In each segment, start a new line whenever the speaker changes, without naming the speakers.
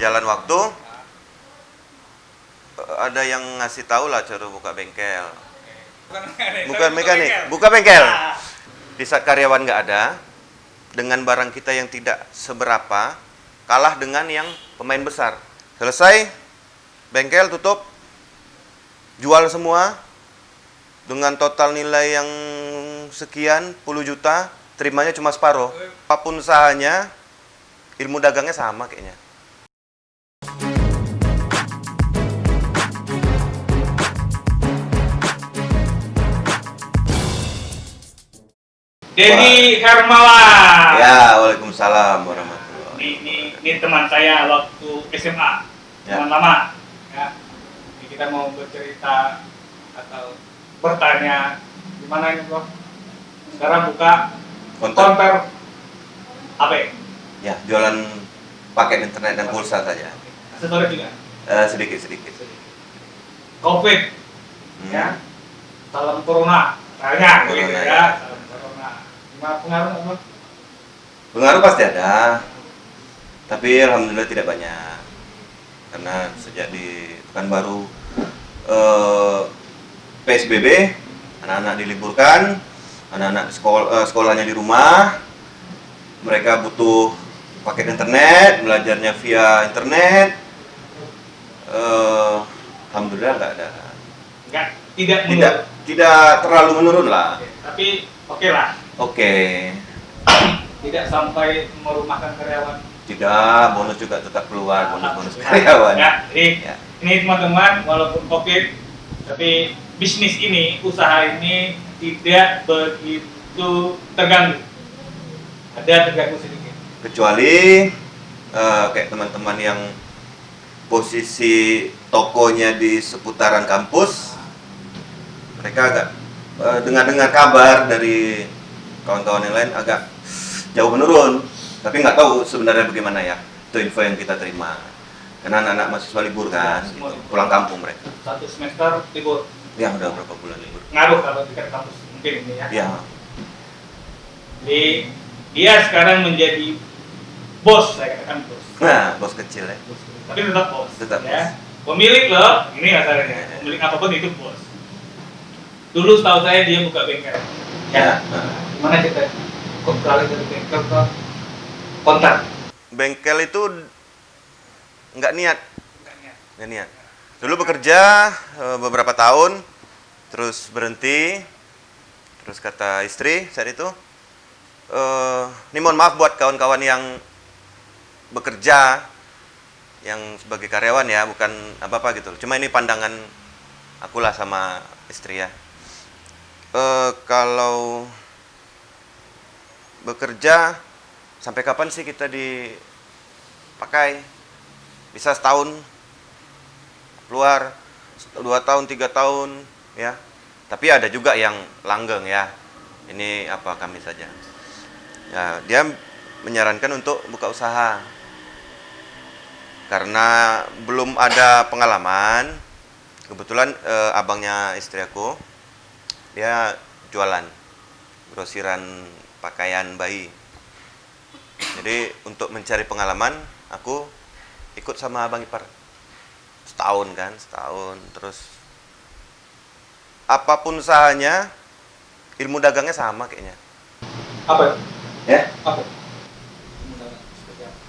Berjalan waktu, ada yang ngasih tahu lah cara buka bengkel. Bukan mekanik, buka bengkel. Di saat karyawan nggak ada, dengan barang kita yang tidak seberapa, kalah dengan yang pemain besar. Selesai, bengkel tutup, jual semua, dengan total nilai yang sekian, puluh juta, terimanya cuma separuh. Apapun usahanya, ilmu dagangnya sama kayaknya.
Denny Hermawan.
Ya, waalaikumsalam warahmatullahi.
Ini teman saya waktu SMA,
Ya.
teman lama. Ya. Ini kita mau bercerita atau bertanya gimana ini bro? Sekarang buka konter HP.
Ya, jualan paket internet dan pulsa saja.
Aksesoris juga.
Sedikit.
Covid, ya. Salam corona, kayaknya begitu
Corona,
ya.
ya.
Salam corona. Gimana pengaruh apa?
Pengaruh pasti ada, tapi alhamdulillah tidak banyak. Karena sejak di Pekanbaru PSBB, anak-anak diliburkan, anak-anak sekolahnya di rumah, mereka butuh paket internet, belajarnya via internet. Alhamdulillah nggak ada. Tidak terlalu menurun lah.
Tapi oke lah.
Oke.
Tidak sampai merumahkan karyawan.
Tidak, bonus juga tetap keluar, bonus karyawan.
Ya, jadi
Ya.
ini teman-teman, walaupun Covid, tapi bisnis ini, usaha ini tidak begitu terganggu. Ada terganggu sedikit.
Kecuali kayak teman-teman yang posisi tokonya di seputaran kampus, mereka agak dengar kabar dari kawan-kawan yang lain agak jauh menurun. Tapi nggak tahu sebenarnya bagaimana ya. Itu info yang kita terima. Karena anak-anak mahasiswa libur kan,
Semua
gitu.
libur.
Pulang kampung mereka.
Satu semester libur.
Ya udah berapa bulan libur.
Ngaruh kalau di kampus mungkin ini ya.
Ya,
Jadi dia sekarang menjadi bos, saya katakan bos.
nah bos kecil ya.
Tapi tetap bos.
Tetap
ya. Pemilik loh, ini masalahnya. Pemilik apapun itu bos. Dulu setahu saya dia buka bengkel.
Ya.
Gimana cerita? Kok beralih dari bengkel ke konter?
Bengkel itu nggak niat. Dulu bekerja beberapa tahun, terus berhenti, terus kata istri saat itu, ini mohon maaf buat kawan-kawan yang bekerja, yang sebagai karyawan ya, bukan apa-apa gitu. Cuma ini pandangan akulah sama istri ya. Kalau bekerja, sampai kapan sih kita dipakai? Bisa setahun, keluar 2 tahun, 3 tahun, ya. Tapi ada juga yang langgeng ya. Ini apa kami saja. Ya, dia menyarankan untuk buka usaha. Karena belum ada pengalaman. Kebetulan abangnya istri aku, dia jualan grosiran pakaian bayi. Jadi untuk mencari pengalaman, aku ikut sama abang ipar. Setahun. Terus apapun usahanya, ilmu dagangnya sama kayaknya.
Apa?
Ya?
Apa?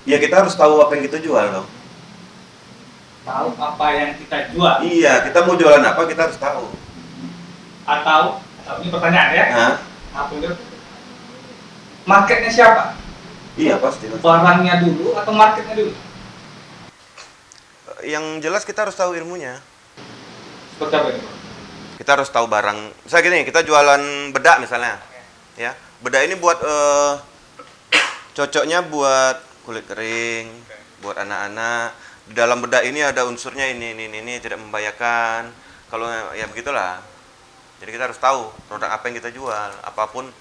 Ya kita harus tahu apa yang kita jual dong.
Tahu apa yang kita jual?
Iya, kita mau jualan apa kita harus tahu.
Atau ini pertanyaan ya?
Hah?
Apa itu? Marketnya siapa?
Iya pasti.
Barangnya dulu atau marketnya dulu?
Yang jelas kita harus tahu ilmunya.
Seperti apa itu?
Kita harus tahu barang. Misalnya gini, kita jualan bedak misalnya. Ya, bedak ini buat cocoknya buat kulit kering, buat anak-anak. Di dalam bedak ini ada unsurnya ini tidak membahayakan. Kalau ya begitulah. Jadi kita harus tahu produk apa yang kita jual, apapun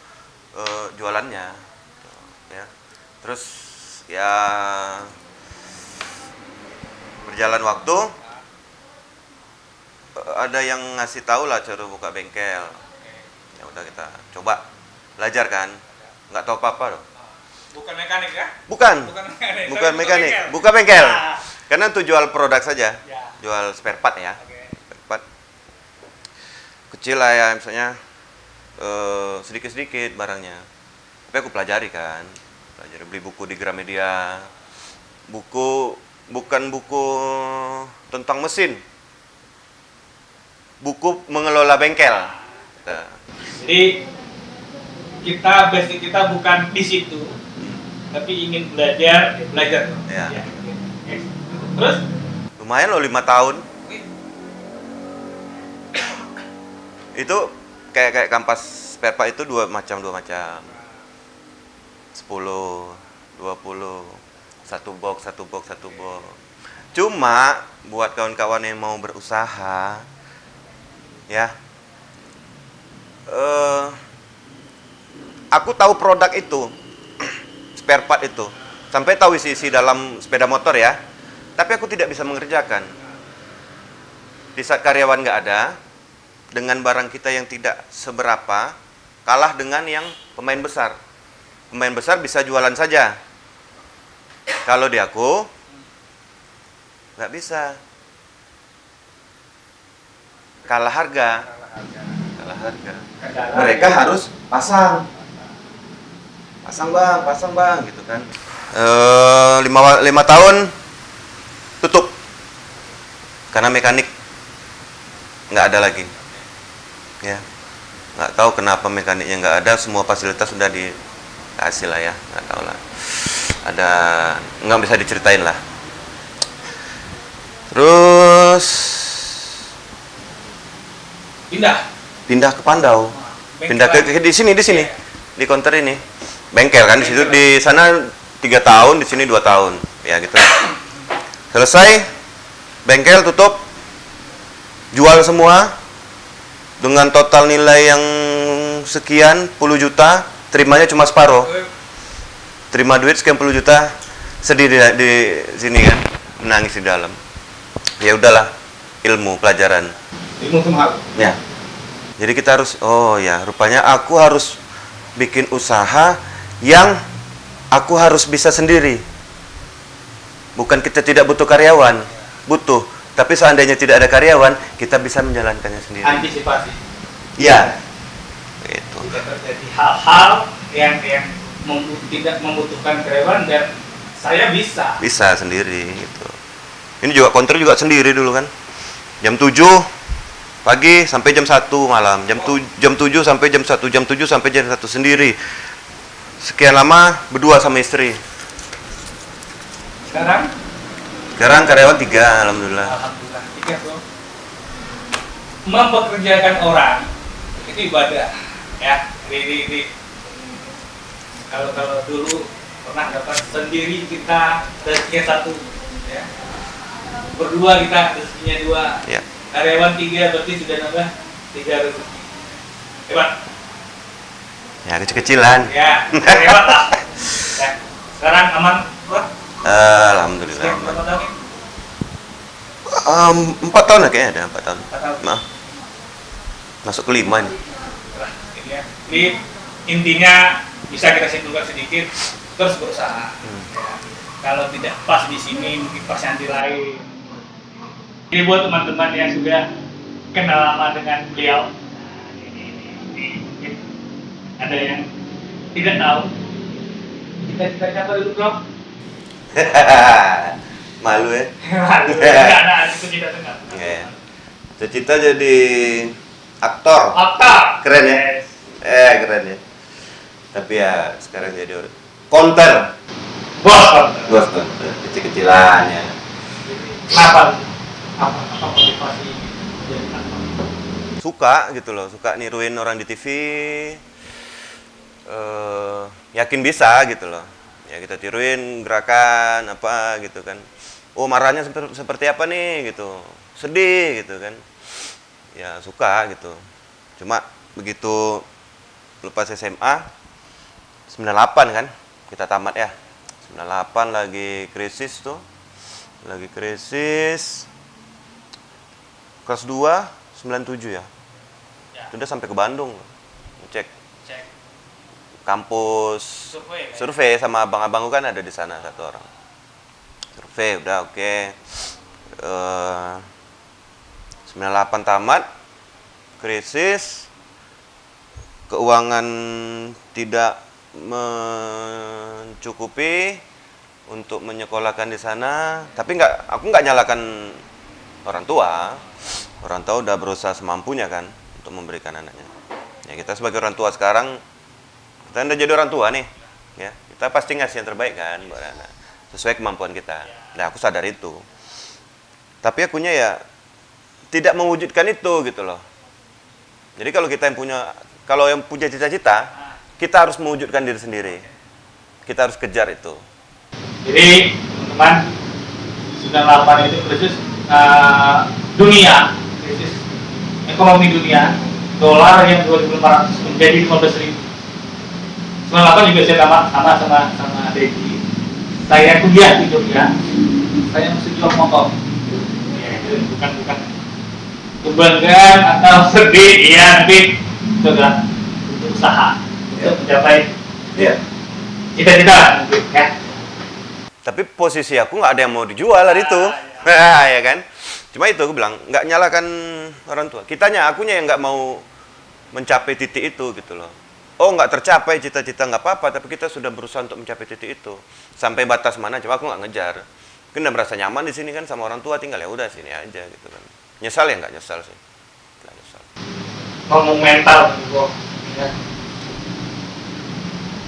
jualannya. Ya. Terus ya berjalan waktu, ada yang ngasih tahu lah cara buka bengkel. Ya udah kita coba belajar kan, nggak tahu apa-apa loh.
Bukan mekanik ya?
Bukan
Bukan mekanik.
mekanik,
Bengkel.
buka bengkel.
Nah,
Karena untuk jual produk saja,
Ya.
jual spare part ya.
Oke.
Spare part. Kecil lah ya, misalnya sedikit-sedikit barangnya. Tapi aku pelajari kan. Pelajari, beli buku di Gramedia. Buku, bukan buku tentang mesin. Buku mengelola bengkel. Nah,
Jadi basic kita bukan di situ, tapi ingin belajar, ya belajar.
Ya.
Ya. Oke. Terus?
lumayan loh 5 tahun. Itu kayak kampas spare part itu dua macam. 10, 20, satu box. Cuma buat kawan-kawan yang mau berusaha, ya, aku tahu produk itu, spare part itu, sampai tahu isi dalam sepeda motor ya, tapi aku tidak bisa mengerjakan. Di saat karyawan nggak ada, dengan barang kita yang tidak seberapa, kalah dengan yang pemain besar. Pemain besar bisa jualan saja. Kalau di aku, nggak bisa. Kalah harga. Mereka harus pasang bang, gitu kan. 5 tahun tutup karena mekanik nggak ada lagi, ya. Nggak tahu kenapa mekaniknya nggak ada, semua fasilitas sudah dikasih lah ya, nggak tahu lah. Ada, nggak bisa diceritain lah. Terus pindah ke Pandau, pindah ke di sini di counter ini, bengkel kan di situ, di sana 3 tahun, di sini 2 tahun, ya gitu. Selesai bengkel tutup, jual semua dengan total nilai yang sekian puluh juta, terimanya cuma separuh. Terima duit sekian puluh juta, sedih di sini kan, menangis di dalam. Ya udahlah, ilmu pelajaran.
Ilmu itu mahal.
Ya. Jadi kita harus, oh ya, rupanya aku harus bikin usaha yang aku harus bisa sendiri. Bukan kita tidak butuh karyawan, butuh. Tapi seandainya tidak ada karyawan, kita bisa menjalankannya sendiri.
Antisipasi.
Iya. Itu.
Tidak terjadi hal-hal yang tidak membutuhkan karyawan dan saya bisa.
Bisa sendiri gitu. Ini juga counter juga sendiri dulu kan. Jam 7 pagi sampai jam 1 malam. Jam 7 sampai jam 1, jam 7 sampai jam 1 sendiri. Sekian lama berdua sama istri. Sekarang karyawan 3, alhamdulillah.
Alhamdulillah. 3 bro. Mempekerjakan orang itu ibadah, ya. Kalau dulu pernah dapat sendiri kita rezekinya 1, ya. Berdua kita rezekinya 2.
Ya.
Karyawan 3 berarti sudah nambah 3 rezeki. Hebat.
Ya, kecil-kecilan.
Ya, hebat lah. Ya. Sekarang aman, bro?
Alhamdulillah.
Sekian
Aman.
berapa tahun?
4 tahun lah kayaknya, ada 4 tahun.
4 tahun.
Maaf. Masuk ke 5 ini.
Nah, ini ya. Jadi intinya bisa kita simpulkan sedikit, terus berusaha. Ya. Kalau tidak pas di sini, mungkin pas yang di lain. Ini buat teman-teman yang sudah kenal lama dengan beliau. Ini mungkin ada yang tidak tahu. Kita siapa dulu, bro?
Malu ya.
Malu. Nggak ada itu kita dengar.
Ya. Cita-cita jadi aktor.
Aktor.
Keren ya?
Yes.
Keren ya. Tapi ya sekarang jadi counter.
Bos.
Bos counter. Kecil-kecilan ya.
Kenapa? Apa motivasi jadi aktor?
Suka gitu loh, suka niruin orang di TV. Yakin bisa gitu loh. Ya kita tiruin gerakan apa gitu kan. Oh marahnya seperti apa nih gitu. Sedih gitu kan. Ya suka gitu. Cuma begitu lepas SMA 98 kan kita tamat ya. 98 lagi krisis tuh. Lagi krisis. Kelas 2 97 ya. Itu udah sampai ke Bandung. Cek kampus
Survei, kan?
survei sama abang-abangku kan ada di sana 1 orang. V udah oke. 98 tamat, krisis, keuangan tidak mencukupi untuk menyekolahkan di sana. Tapi aku nggak nyalakan orang tua. Orang tua udah berusaha semampunya kan untuk memberikan anaknya. Ya kita sebagai orang tua sekarang, kita udah jadi orang tua nih, ya kita pasti ngasih yang terbaik kan buat anak, sesuai kemampuan kita. Nah aku sadar itu. Tapi akunya ya tidak mewujudkan itu gitu loh. Jadi kalau yang punya cita-cita, kita harus mewujudkan diri sendiri. Kita harus kejar itu.
Jadi teman-teman, 98 itu krisis dunia, krisis ekonomi dunia, dolar yang 2.500 menjadi 15.000. 98 juga saya sama Dedi. Saya kuliah di Jogja, saya mesti jual motor. Ya, itu bukan kebanggaan atau sedih, ya, tapi sudah berusaha untuk mencapai cita-cita mungkin, ya.
Tapi posisi aku nggak ada yang mau dijual hari itu, ya kan? Cuma itu aku bilang nggak nyalakan orang tua. Akunya yang nggak mau mencapai titik itu gitu loh. Oh nggak tercapai cita-cita nggak apa-apa, tapi kita sudah berusaha untuk mencapai titik itu. Sampai batas mana? Cuma aku nggak ngejar. Mungkin udah merasa nyaman di sini kan sama orang tua, tinggal ya udah sini aja gitu kan. Nyesal ya nggak nyesal sih. Nggak nyesal.
Ngomong mental, ya.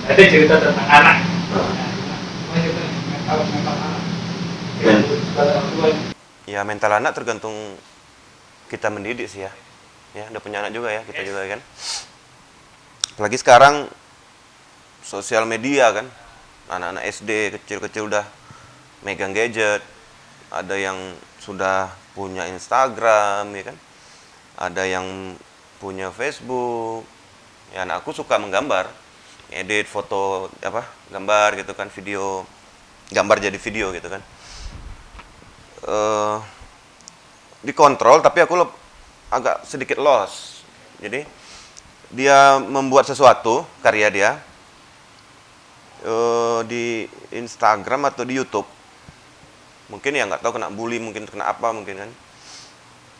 Ada cerita tentang anak. Mental anak.
Ya mental anak tergantung kita mendidik sih ya. Ya udah punya anak juga ya kita juga kan. Apalagi sekarang sosial media kan, anak-anak SD kecil-kecil udah megang gadget, ada yang sudah punya Instagram ya kan, ada yang punya Facebook. Ya anakku suka menggambar, edit foto gambar gitu kan, video, gambar jadi video gitu kan. Dikontrol tapi aku agak sedikit lost. Jadi dia membuat sesuatu karya dia di Instagram atau di YouTube, mungkin ya nggak tahu kena bully, mungkin kena apa mungkin kan,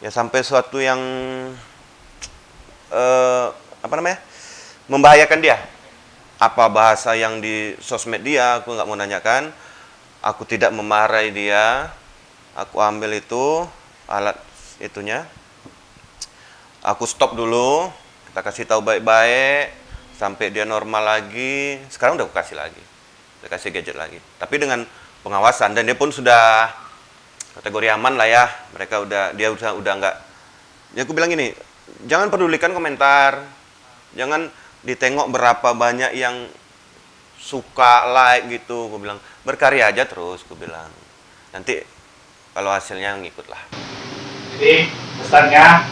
ya sampai sesuatu yang membahayakan dia. Apa bahasa yang di sosmed dia aku nggak mau nanyakan, aku tidak memarahi dia, aku ambil itu alat itunya, aku stop dulu. Kita kasih tahu baik-baik sampai dia normal lagi. Sekarang udah aku kasih lagi, udah kasih gadget lagi. Tapi dengan pengawasan, dan dia pun sudah kategori aman lah ya. Dia udah nggak. Ya aku bilang gini, jangan pedulikan komentar, jangan ditengok berapa banyak yang suka, like gitu. Aku bilang berkarya aja terus. Aku bilang nanti kalau hasilnya ngikut lah.
Jadi pesannya,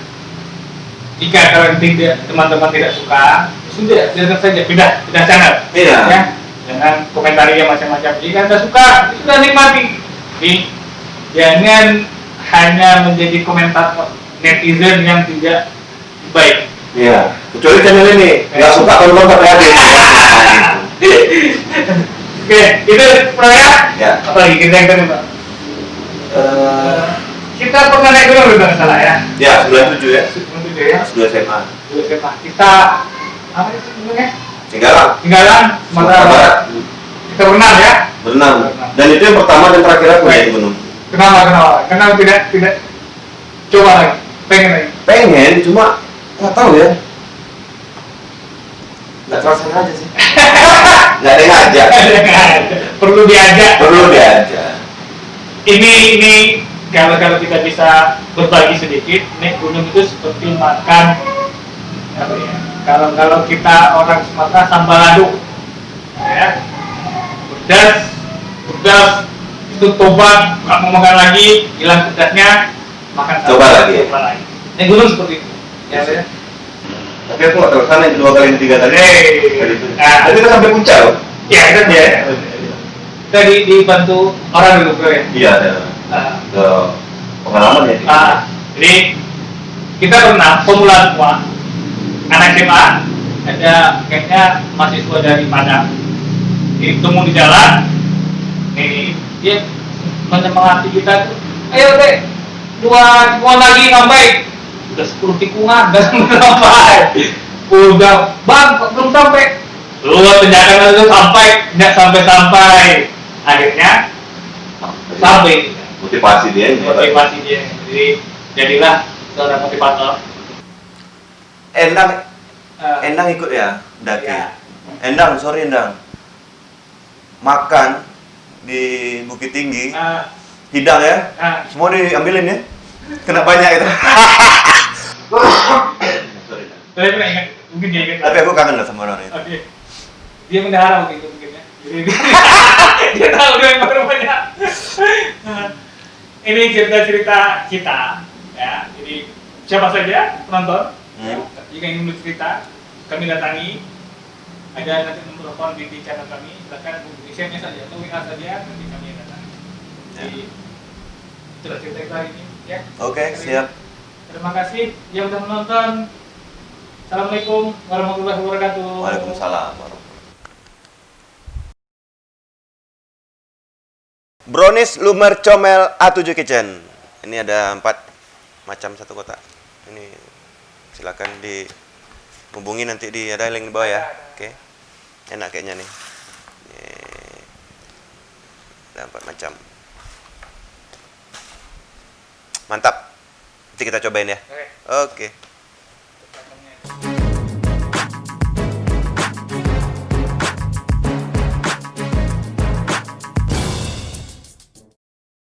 jika kalian teman-teman tidak suka, sudah biarkan saja, pindah channel.
Iya.
Ya, jangan komentari yang macam-macam. Jika Anda suka, sudah nikmati. Jadi jangan hanya menjadi komentar netizen yang tidak baik.
Iya. Kecuali channel ini nggak suka kalau nonton adik.
Oke, itu proyek.
Ya.
Apalagi kita yang tadi, Pak. Kita pernah naik gunung kalau salah ya.
Ya, 97 ya.
97 ya.
Sudah SMA.
Kita apa itu gunungnya?
Tinggalan
Sumatera Barat. Kita berenang ya.
Berenang. Dan itu yang pertama dan terakhir aku naik gunung.
Kenapa? Karena tidak coba lagi. Pengen,
cuma nggak tahu ya. Nggak terasa aja sih. Nggak ada yang ngajak.
Perlu diajak. Ini kalau kita bisa berbagi sedikit, naik gunung itu seperti makan apa ya? Kalau kita orang Sumatera sambal lado, ya, pedas itu tobat, nggak mau makan lagi, hilang pedasnya, makan
coba lagi.
Naik gunung seperti itu, ya.
Tapi aku nggak terlaksana yang 2 kali 3 kali. Jadi kita sampai puncak loh.
Iya, itu dia. Kita dibantu orang dulu ya.
Iya, ada. Pengalaman ya.
Jadi kita pernah pemula semua, anak SMA, ada kayaknya mahasiswa dari Padang, ditemu di jalan, dia menyemangati kita tuh, ayo deh, dua lagi sampai udah 10 tikungan udah sampai, udah bang belum sampai, lu tindakan itu sampai nggak sampai akhirnya sampai
Motivasi dia.
jadi jadilah seorang motivator.
Endang ikut ya daki.
Ya.
Endang, sorry Endang. Makan di Bukit Tinggi, hidang ya, semua diambilin ya. Kena banyak itu.
Saya pernah ingat, mungkin dia ingat.
Tapi aku kangen lah sama orang itu.
Oke. Dia mendahara waktu itu mungkinnya. Jadi dia tahu dia yang baru banyak. Ini cerita-cerita kita, ya. Jadi siapa saja penonton, ya, jika ingin bercerita, kami datangi. Ada nanti nomor telepon di channel kami, silakan hubungi SMS saja atau WA saja, nanti kami datang. Jadi itulah cerita kita hari ini, ya.
Oke, siap.
Terima kasih yang sudah menonton. Assalamualaikum warahmatullahi wabarakatuh.
Waalaikumsalam warahmatullahi. Brownies Lumer Comel A7 Kitchen. Ini ada 4 macam satu kotak. Ini silakan dihubungi nanti ada link di bawah ya. Oke. Enak kayaknya nih. Ada 4 macam. Mantap. Nanti kita cobain ya. Oke.